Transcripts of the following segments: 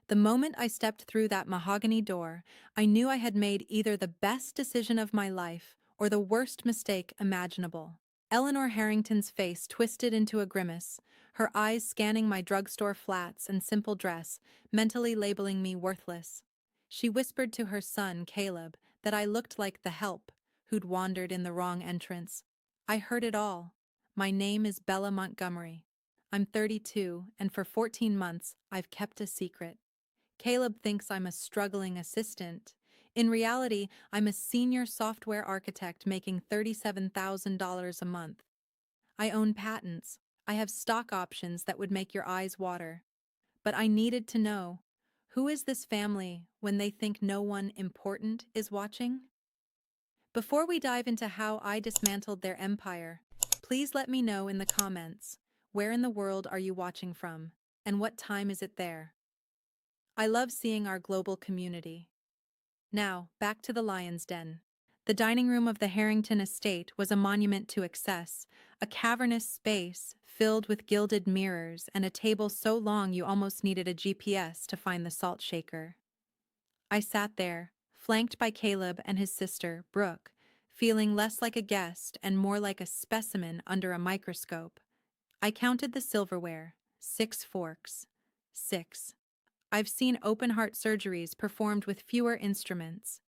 The moment I stepped through that mahogany door, I knew I had made either the best decision of my life or the worst mistake imaginable. Eleanor Harrington's face twisted into a grimace, her eyes scanning my drugstore flats and simple dress, mentally labeling me worthless. She whispered to her son, Caleb, that I looked like the help who'd wandered in the wrong entrance. I heard it all. My name is Bella Montgomery. I'm 32, and for 14 months, I've kept a secret. Caleb thinks I'm a struggling assistant. In reality, I'm a senior software architect making $37,000 a month. I own patents. I have stock options that would make your eyes water. But I needed to know, who is this family when they think no one important is watching? Before we dive into how I dismantled their empire, please let me know in the comments, where in the world are you watching from, and what time is it there? I love seeing our global community. Now, back to the lion's den. The dining room of the Harrington estate was a monument to excess, a cavernous space filled with gilded mirrors and a table so long you almost needed a GPS to find the salt shaker. I sat there, flanked by Caleb and his sister, Brooke, feeling less like a guest and more like a specimen under a microscope. I counted the silverware, 6 forks. 6. I've seen open-heart surgeries performed with fewer instruments.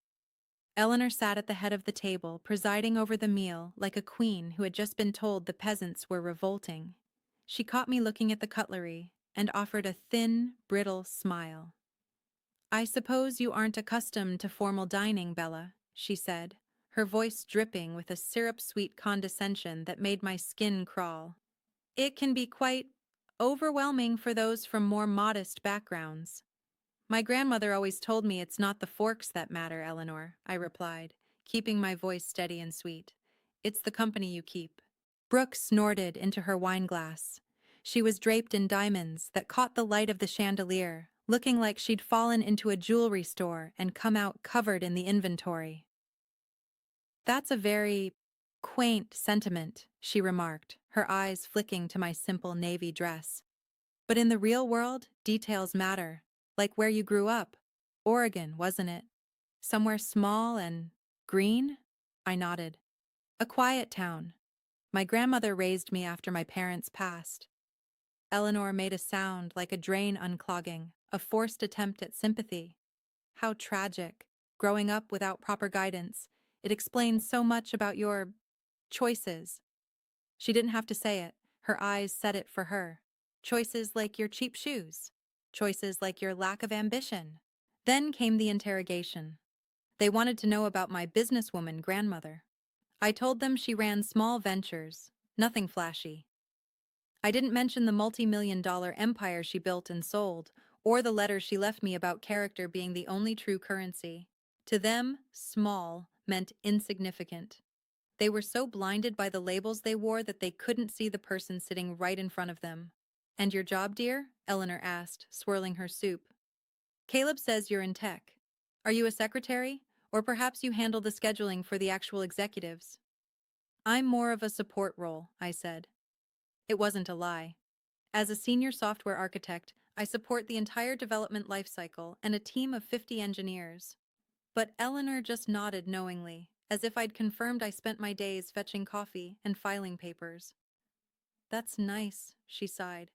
Eleanor sat at the head of the table, presiding over the meal like a queen who had just been told the peasants were revolting. She caught me looking at the cutlery and offered a thin, brittle smile. "I suppose you aren't accustomed to formal dining, Bella," she said, her voice dripping with a syrup-sweet condescension that made my skin crawl. "It can be quite overwhelming for those from more modest backgrounds." "My grandmother always told me it's not the forks that matter, Eleanor," I replied, keeping my voice steady and sweet. "It's the company you keep." Brooke snorted into her wineglass. She was draped in diamonds that caught the light of the chandelier, looking like she'd fallen into a jewelry store and come out covered in the inventory. "That's a very quaint sentiment," she remarked, her eyes flicking to my simple navy dress. "But in the real world, details matter, like where you grew up. Oregon, wasn't it? Somewhere small and green?" I nodded. "A quiet town. My grandmother raised me after my parents passed." Eleanor made a sound like a drain unclogging, a forced attempt at sympathy. "How tragic. Growing up without proper guidance. It explains so much about your choices." She didn't have to say it. Her eyes said it for her. "Choices like your cheap shoes. Choices like your lack of ambition." Then came the interrogation. They wanted to know about my businesswoman grandmother. I told them she ran small ventures, nothing flashy. I didn't mention the multi-million-dollar empire she built and sold, or the letter she left me about character being the only true currency. To them, small meant insignificant. They were so blinded by the labels they wore that they couldn't see the person sitting right in front of them. "And your job, dear?" Eleanor asked, swirling her soup. "Caleb says you're in tech. Are you a secretary? Or perhaps you handle the scheduling for the actual executives?" "I'm more of a support role," I said. It wasn't a lie. As a senior software architect, I support the entire development lifecycle and a team of 50 engineers. But Eleanor just nodded knowingly, as if I'd confirmed I spent my days fetching coffee and filing papers. "That's nice," she sighed.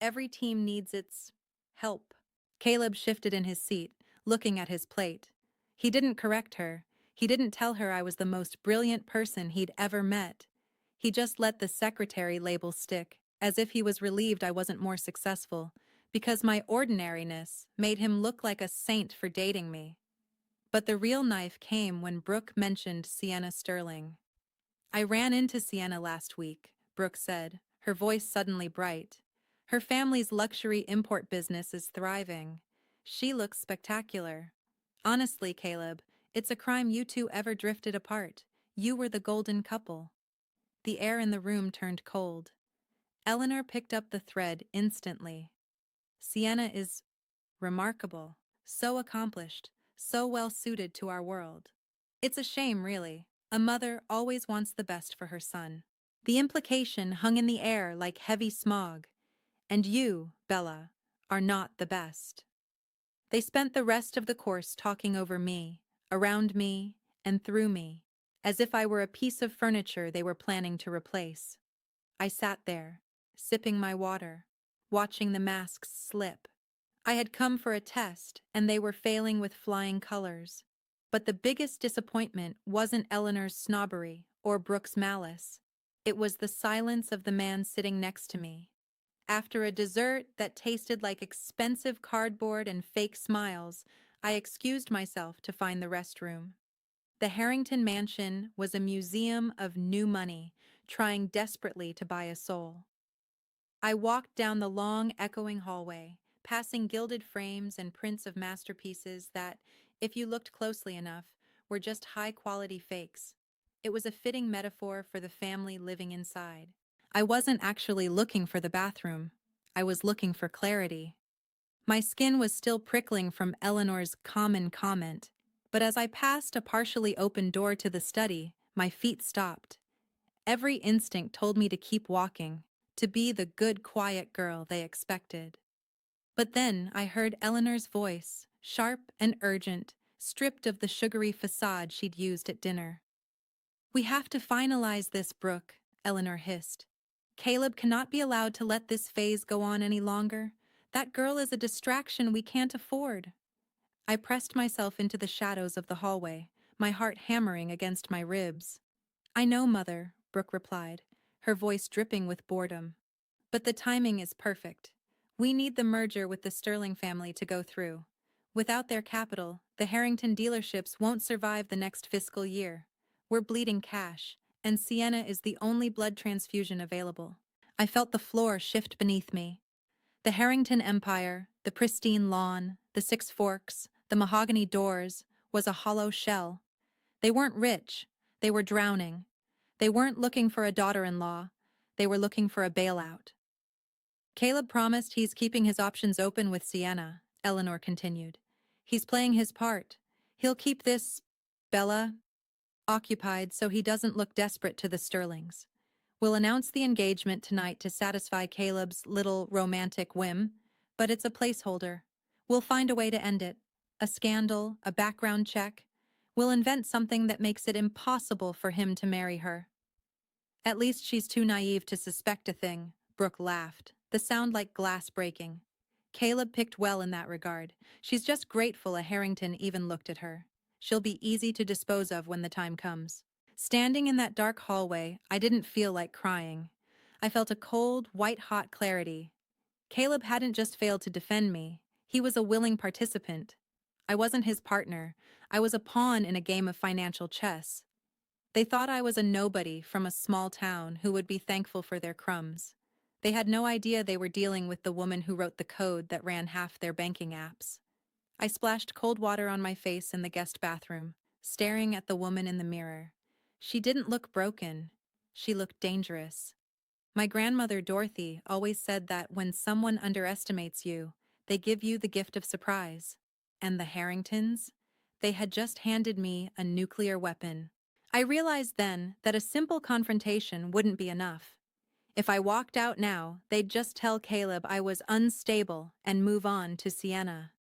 "Every team needs its help." Caleb shifted in his seat, looking at his plate. He didn't correct her. He didn't tell her I was the most brilliant person he'd ever met. He just let the secretary label stick, as if he was relieved I wasn't more successful, because my ordinariness made him look like a saint for dating me. But the real knife came when Brooke mentioned Sienna Sterling. "I ran into Sienna last week," Brooke said, her voice suddenly bright. "Her family's luxury import business is thriving. She looks spectacular. Honestly, Caleb, it's a crime you two ever drifted apart. You were the golden couple." The air in the room turned cold. Eleanor picked up the thread instantly. "Sienna is remarkable, so accomplished, so well suited to our world. It's a shame, really. A mother always wants the best for her son." The implication hung in the air like heavy smog. "And you, Bella, are not the best." They spent the rest of the course talking over me, around me, and through me, as if I were a piece of furniture they were planning to replace. I sat there, sipping my water, watching the masks slip. I had come for a test, and they were failing with flying colors. But the biggest disappointment wasn't Eleanor's snobbery or Brooke's malice. It was the silence of the man sitting next to me. After a dessert that tasted like expensive cardboard and fake smiles, I excused myself to find the restroom. The Harrington mansion was a museum of new money, trying desperately to buy a soul. I walked down the long, echoing hallway, passing gilded frames and prints of masterpieces that, if you looked closely enough, were just high-quality fakes. It was a fitting metaphor for the family living inside. I wasn't actually looking for the bathroom. I was looking for clarity. My skin was still prickling from Eleanor's common comment, but as I passed a partially open door to the study, my feet stopped. Every instinct told me to keep walking, to be the good, quiet girl they expected. But then I heard Eleanor's voice, sharp and urgent, stripped of the sugary facade she'd used at dinner. "We have to finalize this, Brooke," Eleanor hissed. "Caleb cannot be allowed to let this phase go on any longer. That girl is a distraction we can't afford." I pressed myself into the shadows of the hallway, my heart hammering against my ribs. "I know, Mother," Brooke replied, her voice dripping with boredom. "But the timing is perfect. We need the merger with the Sterling family to go through. Without their capital, the Harrington dealerships won't survive the next fiscal year. We're bleeding cash, and Sienna is the only blood transfusion available." I felt the floor shift beneath me. The Harrington Empire, the pristine lawn, the Six Forks, the mahogany doors, was a hollow shell. They weren't rich. They were drowning. They weren't looking for a daughter-in-law. They were looking for a bailout. "Caleb promised he's keeping his options open with Sienna," Eleanor continued. "He's playing his part. He'll keep this, Bella, occupied so he doesn't look desperate to the Sterlings. We'll announce the engagement tonight to satisfy Caleb's little romantic whim, but it's a placeholder. We'll find a way to end it. A scandal, a background check. We'll invent something that makes it impossible for him to marry her." "At least she's too naive to suspect a thing," Brooke laughed, the sound like glass breaking. "Caleb picked well in that regard. She's just grateful a Harrington even looked at her. She'll be easy to dispose of when the time comes." Standing in that dark hallway, I didn't feel like crying. I felt a cold, white-hot clarity. Caleb hadn't just failed to defend me. He was a willing participant. I wasn't his partner. I was a pawn in a game of financial chess. They thought I was a nobody from a small town who would be thankful for their crumbs. They had no idea they were dealing with the woman who wrote the code that ran half their banking apps. I splashed cold water on my face in the guest bathroom, staring at the woman in the mirror. She didn't look broken. She looked dangerous. My grandmother, Dorothy, always said that when someone underestimates you, they give you the gift of surprise. And the Harringtons? They had just handed me a nuclear weapon. I realized then that a simple confrontation wouldn't be enough. If I walked out now, they'd just tell Caleb I was unstable and move on to Sienna.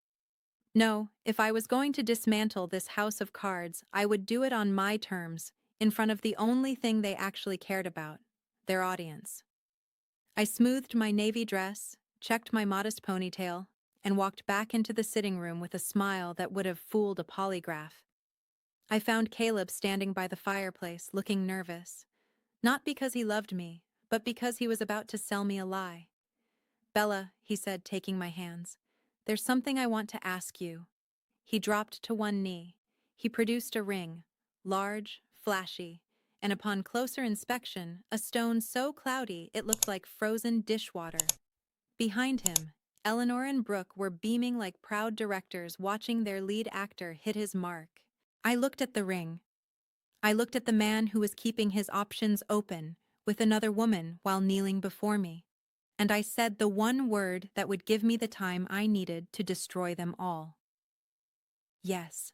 No, if I was going to dismantle this house of cards, I would do it on my terms, in front of the only thing they actually cared about, their audience. I smoothed my navy dress, checked my modest ponytail, and walked back into the sitting room with a smile that would have fooled a polygraph. I found Caleb standing by the fireplace, looking nervous. Not because he loved me, but because he was about to sell me a lie. "Bella," he said, taking my hands, "there's something I want to ask you." He dropped to one knee. He produced a ring, large, flashy, and upon closer inspection, a stone so cloudy it looked like frozen dishwater. Behind him, Eleanor and Brooke were beaming like proud directors watching their lead actor hit his mark. I looked at the ring. I looked at the man who was keeping his options open with another woman while kneeling before me. And I said the one word that would give me the time I needed to destroy them all. Yes.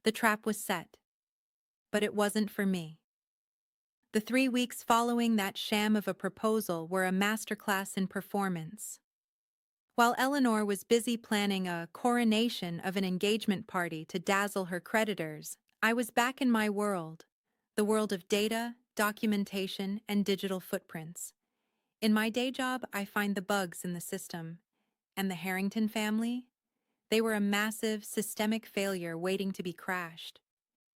The trap was set. But it wasn't for me. The 3 weeks following that sham of a proposal were a masterclass in performance. While Eleanor was busy planning a coronation of an engagement party to dazzle her creditors, I was back in my world, the world of data, documentation, and digital footprints. In my day job, I find the bugs in the system. And the Harrington family? They were a massive, systemic failure waiting to be crashed.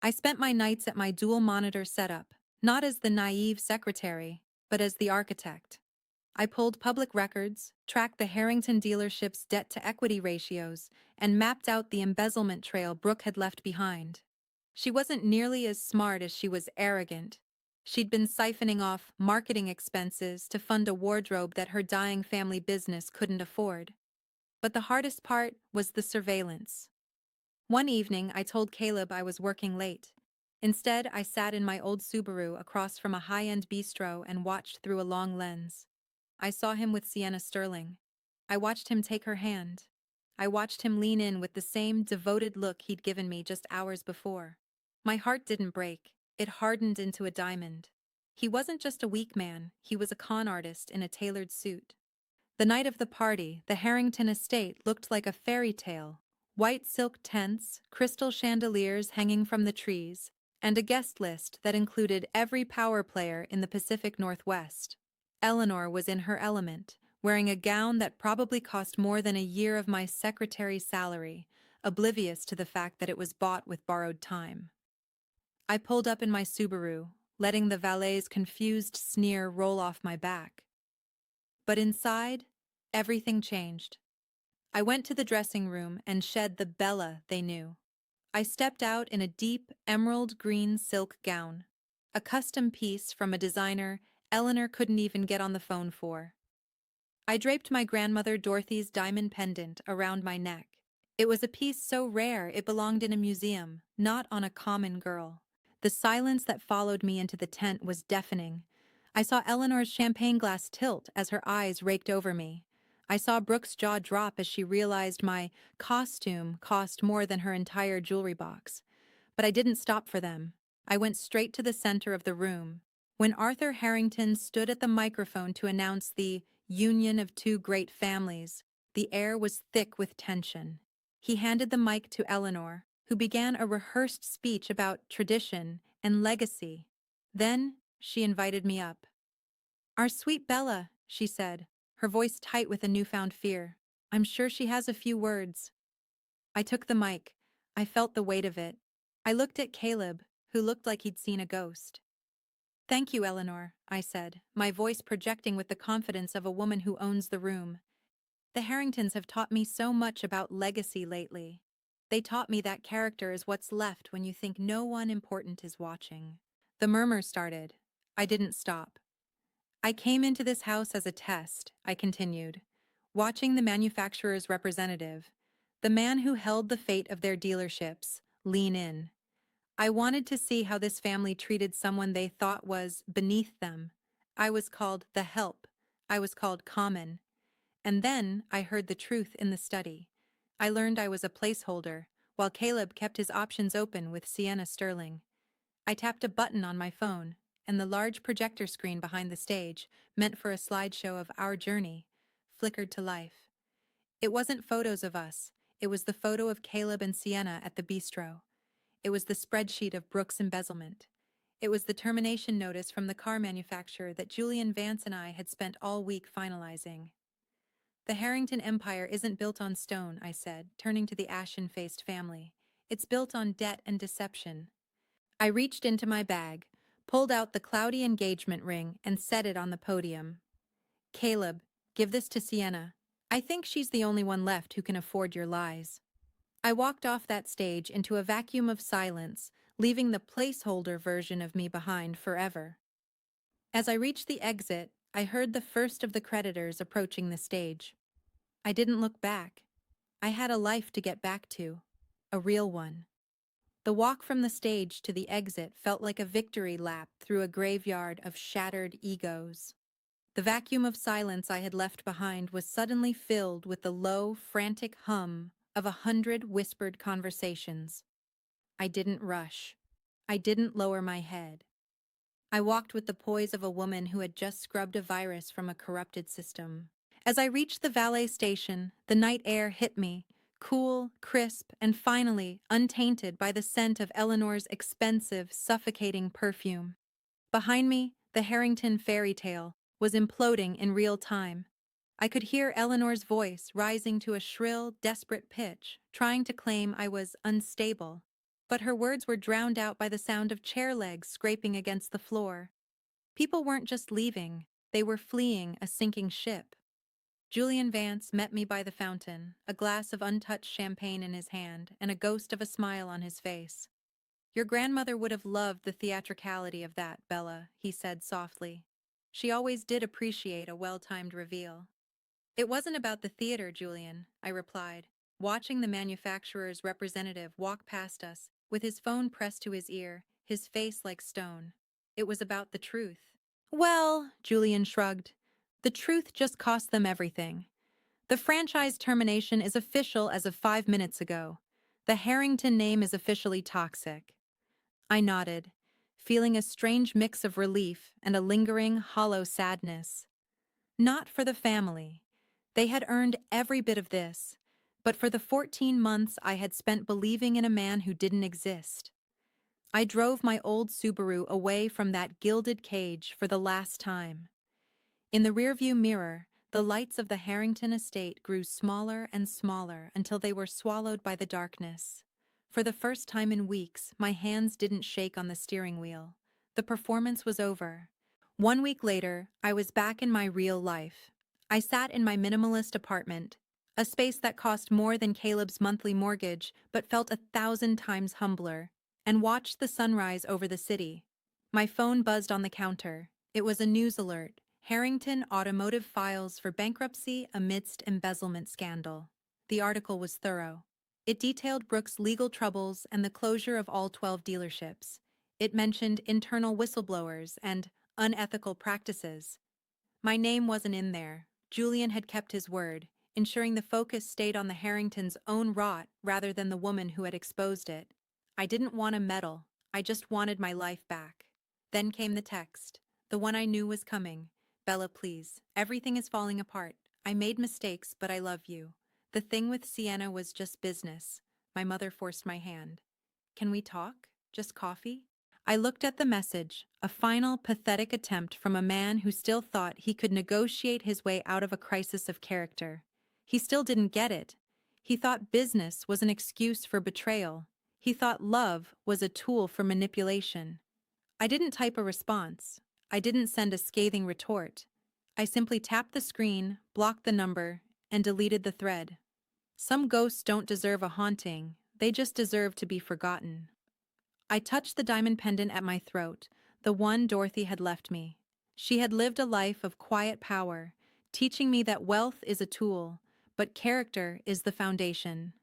I spent my nights at my dual monitor setup, not as the naive secretary, but as the architect. I pulled public records, tracked the Harrington dealership's debt-to-equity ratios, and mapped out the embezzlement trail Brooke had left behind. She wasn't nearly as smart as she was arrogant. She'd been siphoning off marketing expenses to fund a wardrobe that her dying family business couldn't afford. But the hardest part was the surveillance. One evening, I told Caleb I was working late. Instead, I sat in my old Subaru across from a high-end bistro and watched through a long lens. I saw him with Sienna Sterling. I watched him take her hand. I watched him lean in with the same devoted look he'd given me just hours before. My heart didn't break. It hardened into a diamond. He wasn't just a weak man, he was a con artist in a tailored suit. The night of the party, the Harrington estate looked like a fairy tale. White silk tents, crystal chandeliers hanging from the trees, and a guest list that included every power player in the Pacific Northwest. Eleanor was in her element, wearing a gown that probably cost more than a year of my secretary's salary, oblivious to the fact that it was bought with borrowed time. I pulled up in my Subaru, letting the valet's confused sneer roll off my back. But inside, everything changed. I went to the dressing room and shed the Bella they knew. I stepped out in a deep emerald green silk gown, a custom piece from a designer Eleanor couldn't even get on the phone for. I draped my grandmother Dorothy's diamond pendant around my neck. It was a piece so rare it belonged in a museum, not on a common girl. The silence that followed me into the tent was deafening. I saw Eleanor's champagne glass tilt as her eyes raked over me. I saw Brooke's jaw drop as she realized my costume cost more than her entire jewelry box. But I didn't stop for them. I went straight to the center of the room. When Arthur Harrington stood at the microphone to announce the union of two great families, the air was thick with tension. He handed the mic to Eleanor, who began a rehearsed speech about tradition and legacy. Then she invited me up. "Our sweet Bella," she said, her voice tight with a newfound fear. "I'm sure she has a few words." I took the mic. I felt the weight of it. I looked at Caleb, who looked like he'd seen a ghost. "Thank you, Eleanor," I said, my voice projecting with the confidence of a woman who owns the room. "The Harringtons have taught me so much about legacy lately. They taught me that character is what's left when you think no one important is watching." The murmur started. I didn't stop. "I came into this house as a test," I continued, watching the manufacturer's representative, the man who held the fate of their dealerships, lean in. I wanted to see how this family treated someone they thought was beneath them. I was called the help. I was called common. And then I heard the truth in the study. I learned I was a placeholder, while Caleb kept his options open with Sienna Sterling. I tapped a button on my phone, and the large projector screen behind the stage, meant for a slideshow of our journey, flickered to life. It wasn't photos of us. It was the photo of Caleb and Sienna at the bistro. It was the spreadsheet of Brooke's embezzlement. It was the termination notice from the car manufacturer that Julian Vance and I had spent all week finalizing. "The Harrington Empire isn't built on stone," I said, turning to the ashen-faced family. "It's built on debt and deception." I reached into my bag, pulled out the cloudy engagement ring, and set it on the podium. "Caleb, give this to Sienna. I think she's the only one left who can afford your lies." I walked off that stage into a vacuum of silence, leaving the placeholder version of me behind forever. As I reached the exit, I heard the first of the creditors approaching the stage. I didn't look back. I had a life to get back to, a real one. The walk from the stage to the exit felt like a victory lap through a graveyard of shattered egos. The vacuum of silence I had left behind was suddenly filled with the low, frantic hum of 100 whispered conversations. I didn't rush. I didn't lower my head. I walked with the poise of a woman who had just scrubbed a virus from a corrupted system. As I reached the valet station, the night air hit me, cool, crisp, and finally untainted by the scent of Eleanor's expensive, suffocating perfume. Behind me, the Harrington fairy tale was imploding in real time. I could hear Eleanor's voice rising to a shrill, desperate pitch, trying to claim I was unstable. But her words were drowned out by the sound of chair legs scraping against the floor. People weren't just leaving, they were fleeing a sinking ship. Julian Vance met me by the fountain, a glass of untouched champagne in his hand and a ghost of a smile on his face. "Your grandmother would have loved the theatricality of that, Bella," he said softly. "She always did appreciate a well-timed reveal." "It wasn't about the theater, Julian," I replied, watching the manufacturer's representative walk past us, with his phone pressed to his ear, his face like stone. "It was about the truth." "Well," Julian shrugged, "the truth just cost them everything. The franchise termination is official as of 5 minutes ago. The Harrington name is officially toxic." I nodded, feeling a strange mix of relief and a lingering, hollow sadness. Not for the family. They had earned every bit of this, but for the 14 months I had spent believing in a man who didn't exist. I drove my old Subaru away from that gilded cage for the last time. In the rearview mirror, the lights of the Harrington estate grew smaller and smaller until they were swallowed by the darkness. For the first time in weeks, my hands didn't shake on the steering wheel. The performance was over. 1 week later, I was back in my real life. I sat in my minimalist apartment, a space that cost more than Caleb's monthly mortgage but felt 1,000 times humbler, and watched the sunrise over the city. My phone buzzed on the counter. It was a news alert. Harrington Automotive files for bankruptcy amidst embezzlement scandal. The article was thorough. It detailed Brooks' legal troubles and the closure of all 12 dealerships. It mentioned internal whistleblowers and unethical practices. My name wasn't in there. Julian had kept his word, ensuring the focus stayed on the Harringtons' own rot rather than the woman who had exposed it. I didn't want a medal. I just wanted my life back. Then came the text, the one I knew was coming. "Bella, please. Everything is falling apart. I made mistakes, but I love you. The thing with Sienna was just business." My mother forced my hand. "Can we talk? Just coffee?" I looked at the message, a final, pathetic attempt from a man who still thought he could negotiate his way out of a crisis of character. He still didn't get it. He thought business was an excuse for betrayal. He thought love was a tool for manipulation. I didn't type a response. I didn't send a scathing retort. I simply tapped the screen, blocked the number, and deleted the thread. Some ghosts don't deserve a haunting, they just deserve to be forgotten. I touched the diamond pendant at my throat, the one Dorothy had left me. She had lived a life of quiet power, teaching me that wealth is a tool, but character is the foundation.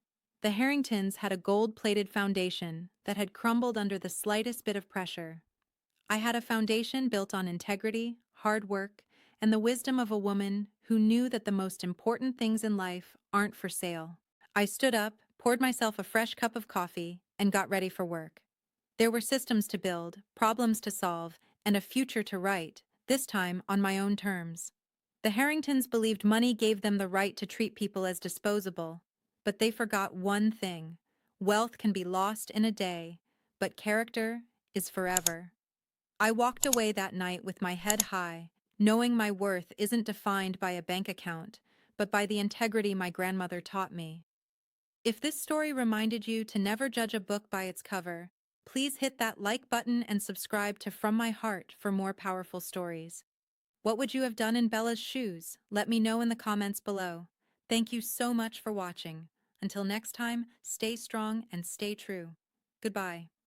The Harringtons had a gold-plated foundation that had crumbled under the slightest bit of pressure. I had a foundation built on integrity, hard work, and the wisdom of a woman who knew that the most important things in life aren't for sale. I stood up, poured myself a fresh cup of coffee, and got ready for work. There were systems to build, problems to solve, and a future to write, this time on my own terms. The Harringtons believed money gave them the right to treat people as disposable, but they forgot one thing. Wealth can be lost in a day, but character is forever. I walked away that night with my head high, knowing my worth isn't defined by a bank account, but by the integrity my grandmother taught me. If this story reminded you to never judge a book by its cover, please hit that like button and subscribe to From My Heart for more powerful stories. What would you have done in Bella's shoes? Let me know in the comments below. Thank you so much for watching. Until next time, stay strong and stay true. Goodbye.